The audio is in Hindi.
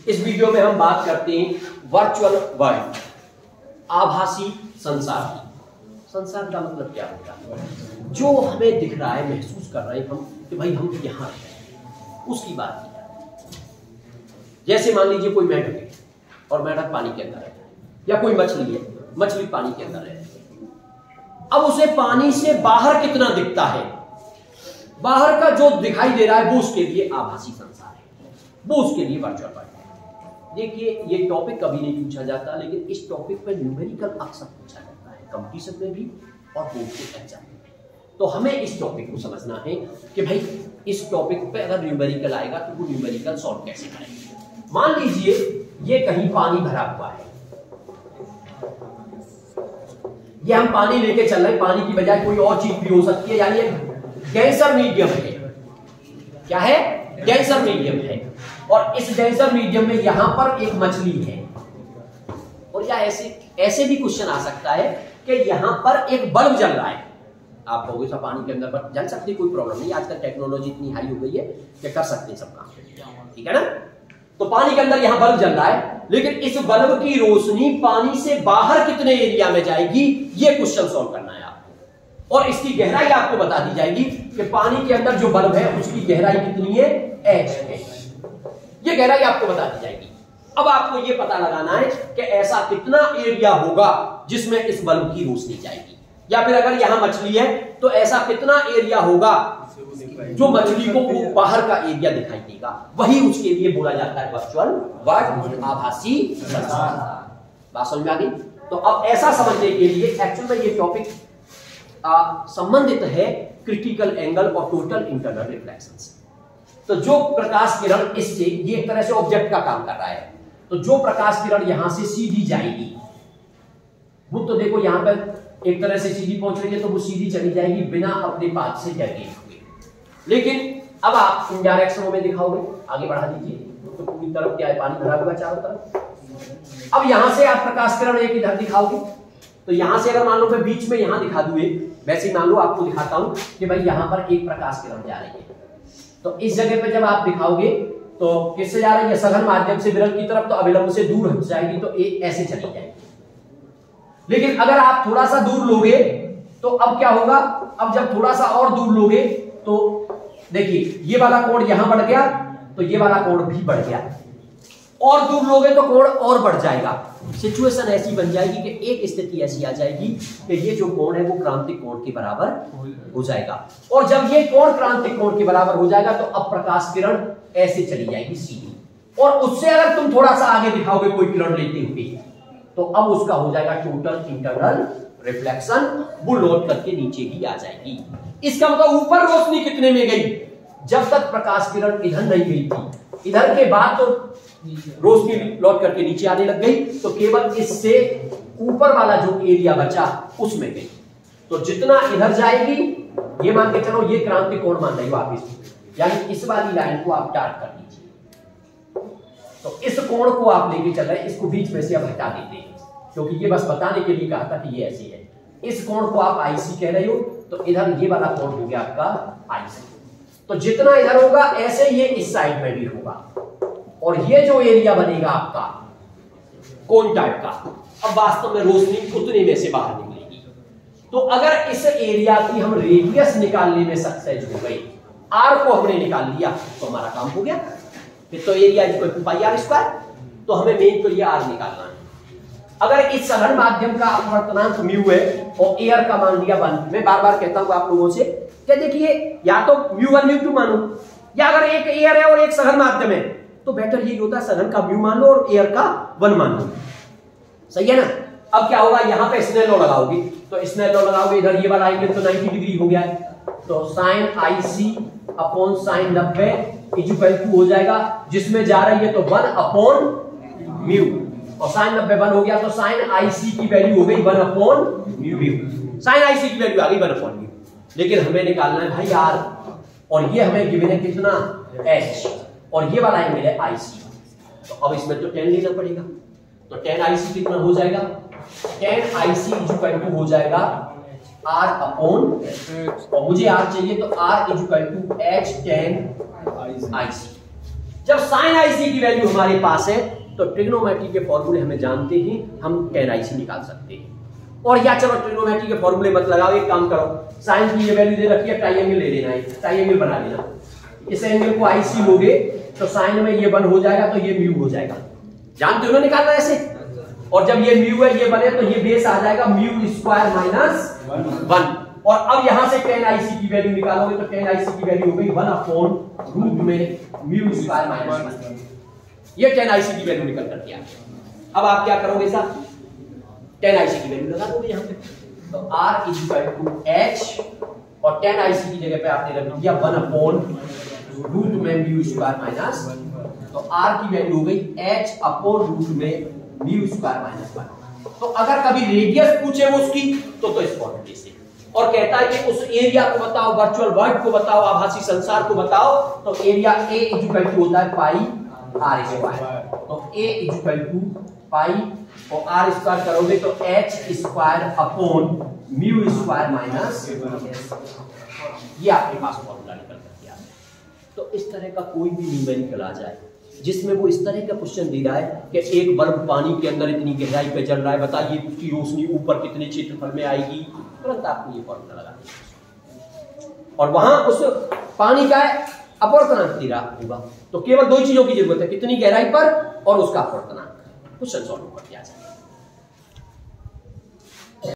इस वीडियो में हम बात करते हैं वर्चुअल वर्ल्ड, आभासी संसार की। संसार का मतलब क्या होता है? जो हमें दिख रहा है, महसूस कर रहे हैं हम कि भाई हम यहाँ हैं, उसकी बात की जाए। जैसे मान लीजिए कोई मेढक है और मेढक पानी के अंदर है, या कोई मछली है, मछली पानी के अंदर है। अब उसे पानी से बाहर कितना दिखता है, बाहर का जो दिखाई दे रहा है वो उसके लिए आभासी संसार है, वो उसके लिए वर्चुअल वर्ल्ड है। देखिए ये टॉपिक कभी नहीं पूछा जाता, लेकिन इस टॉपिक पर न्यूमेरिकल अक्सर पूछा जाता है, कंपटीशन में भी और बोर्ड के एग्जाम में। तो हमें इस टॉपिक को समझना है कि भाई इस टॉपिक पे अगर न्यूमेरिकल आएगा तो वो न्यूमेरिकल सॉल्व कैसे करेंगे। मान लीजिए ये कहीं पानी भरा हुआ है, ये हम पानी लेके चल रहे हैं, पानी की बजाय कोई और चीज भी हो सकती है, यानी गैसर मीडियम है। क्या है? गैसर मीडियम है। और इस गैसर मीडियम में यहां पर एक मछली है, और या ऐसे भी क्वेश्चन आ सकता है कि यहां पर एक बल्ब जल रहा है। आप कहोगे सब पानी के अंदर जल सकती, कोई प्रॉब्लम नहीं, आजकल टेक्नोलॉजी इतनी हाई हो गई है कि कर सकते हैं सब काम, ठीक है ना। तो पानी के अंदर यहां बल्ब जल रहा है, लेकिन इस बल्ब की रोशनी पानी से बाहर कितने एरिया में जाएगी, ये क्वेश्चन सॉल्व करना है आपको। और इसकी गहराई आपको बता दी जाएगी कि पानी के अंदर जो बल्ब है उसकी गहराई कितनी है, h है। ये गहराई आपको बता दी जाएगी। अब आपको ये पता लगाना है कि ऐसा कितना एरिया होगा जिसमें इस बल्ब की रोशनी जाएगी, या फिर अगर यहां मछली है तो ऐसा कितना एरिया होगा जो मछली को बाहर का एरिया दिखाई देगा। वही उसके लिए बोला जाता है वर्चुअल वर्ल्ड, आभासी संसार। बात समझ में आ गई? तो अब ऐसा समझने के लिए एक्चुअल में ये टॉपिक संबंधित है क्रिटिकल एंगल और टोटल इंटरनल रिफ्लेक्शन से। तो जो प्रकाश किरण इससे, ये एक तरह से ऑब्जेक्ट का काम कर रहा है, तो जो प्रकाश किरण यहां से सीधी जाएगी, वो तो देखो यहां पर एक तरह से सीधी पहुंच रही है, तो वो सीधी चली जाएगी बिना अपने पाथ से डगे हुए। लेकिन अब आप इन डायरेक्शनों में दिखाओगे, आगे बढ़ा दीजिए, तो पूरी तरफ क्या है, पानी भरा हुआ चारों तरफ। अब यहां से आप प्रकाश किरण एक इधर दिखाओगे, तो यहां से अगर मान लो मैं बीच में यहां दिखा दूं, वैसे ही मान लो आपको दिखाता हूं कि भाई यहां पर एक प्रकाश किरण जा रही है। तो इस जगह पे जब आप दिखाओगे तो किससे जा रही है, सघन माध्यम से विरल की तरफ, तो अविलंब से दूर हट जाएगी, तो ऐसे चली जाएगी। लेकिन अगर आप थोड़ा सा दूर लोगे तो अब क्या होगा, अब जब थोड़ा सा और दूर लोगे तो देखिए ये वाला कोण यहां बढ़ गया, तो ये वाला कोण भी बढ़ गया, और दूर लोगे तो कोण और बढ़ जाएगा। सिचुएशन ऐसी बन जाएगी कि एक स्थिति ऐसी आ जाएगी कि ये जो कोण है वो क्रांतिक कोण के बराबर हो जाएगा। और जब ये कोण क्रांतिक कोण के बराबर हो जाएगा तो अब प्रकाश किरण ऐसे चली जाएगी सीधी, और उससे अगर तुम थोड़ा सा आगे दिखाओगे कोई किरण लेते हुए, तो अब उसका हो जाएगा टोटल इंटरनल रिफ्लेक्शन, वो लौट करके नीचे ही आ जाएगी। इसका मतलब ऊपर रोशनी कितने में गई, जब तक प्रकाश किरण इधर नहीं गई थी, इधर के बाद तो रोशनी लौट करके नीचे आने लग गई, तो केवल इससे ऊपर वाला जो एरिया बचा उसमें गई। तो जितना इधर जाएगी, ये मान के चलो ये क्रांतिक कोण मान रही हो आप इसको, यानी इस वाली लाइन को आप डार्क कर लीजिए। तो इस कोण को आप लेके चल रहे हैं, इसको बीच में से अब हटा देते हैं, क्योंकि ये बस बताने के लिए कहा था कि ये ऐसी है। इस कोण को आप आईसी कह रहे हो, तो इधर ये वाला कोण हो गया आपका आईसी। तो जितना इधर होगा ऐसे ये इस साइड में भी होगा, और ये जो एरिया बनेगा आपका कोन टाइप का, अब वास्तव में रोशनी उतने में से बाहर निकलेगी। तो अगर इस एरिया की हम रेडियस निकालने में सक्सेस हो गए, आर को हमने निकाल लिया, तो हमारा काम हो गया। फिर तो area equal to pi r square, तो हमें मेन तो ये आर निकालना है। अगर इस सघन माध्यम का अपवर्तनांक म्यू है और एयर का मान लिया 1, मैं बार बार कहता हूं आप लोगों से कि देखिए या तो म्यू1 म्यू2 मानो, या अगर एक एयर है और एक सघन माध्यम है तो बेटर ये होता है सघन का म्यू मान लो और एयर का 1 मान लो, सही है ना। अब क्या होगा, यहां पे स्नेल लॉ लगाओगे, तो स्नेल लॉ लगाओगे, इधर ये वाला एंगल तो 90 डिग्री हो गया है, तो sine IC upon sine 90 equal to हो जाएगा, जिसमें जा रही है तो 1 अपॉन म्यू, और साइन 90 1 हो गया, तो साइन आईसी की वैल्यू हो गई 1 अपॉन म्यू। साइन आईसी की वैल्यू आ गई 1 अपॉन म्यू। लेकिन हमें निकालना है भाई आर, और ये हमें गिवन है कितना, एच, और ये वाला एंगल है आईसी। तो अब इसमें तो 10 लेना पड़ेगा, तो 10 आईसी कितना हो जाएगा, 10 आईसी इक्वल टू हो जाएगा आर अपॉन, और मुझे आर चाहिए तो r equal to h 10 IC. जब साइन आईसी की वैल्यू हमारे पास है तो ट्रिग्नोमेट्री के फॉर्मूले हमें जानते ही हम tan IC निकाल सकते हैं। और या चलो ट्रिग्नोमेट्री के फॉर्मूले मत लगाओ, एक काम करो, साइन की ये वैल्यू दे रखी है, ट्राइंगल ले लेना है, ट्राइंगल बना लेना। इस एंगल को IC लोगे तो साइन में ये 1 हो जाएगा तो ये म्यू हो जाएगा, जानते हो ना निकालना ऐसे। और जब ये म्यू है ये बने तो ये बेस आ जाएगा म्यू स्क्वायर माइनस 1। और अब यहां से tan IC की वैल्यू निकालोगे तो tan IC की वैल्यू हो गई 1/रूट में म्यू स्क्वायर माइनस 1। ये tan IC की वैल्यू निकल कर दिया। अब आप क्या करोगे साहब, tan IC की वैल्यू लगा दोगे यहां पे, तो R = H और tan IC की जगह पे आपने रख दिया 1/रूट में म्यू स्क्वायर माइनस, तो R की वैल्यू हो गई H/रूट में म्यू स्क्वायर माइनस 1। तो अगर कभी रेडियस पूछे वो उसकी तो इस क्वांटिटी से, और कहता है कि उस एरिया को बताओ, वर्चुअल वर्ल्ड को बताओ, आभासी संसार को बताओ, तो एरिया A = होता है पाई R स्क्वायर। तो A = पाई और R स्क्वायर करोगे तो H/म्यू स्क्वायर माइनस, ये आपके पास फॉर्मूला निकल कर गया। तो इस तरह का कोई भी न्यूमेरिकल आ जाए जिसमें वो इस तरह का क्वेश्चन दे रहा है कि एक बल्ब पानी के अंदर इतनी गहराई पे जल रहा है, बताइए उसकी रोशनी ऊपर कितने क्षेत्रफल में आएगी, तुरंत आपको ये फॉर्मूला लगा देना। और वहां उस पानी का अपवर्तनांक दे रहा होगा, तो केवल 2 चीजों की जरूरत है, कितनी गहराई पर और उसका अपवर्तनांक। क्वेश्चन सॉल्व कर दिया जाए।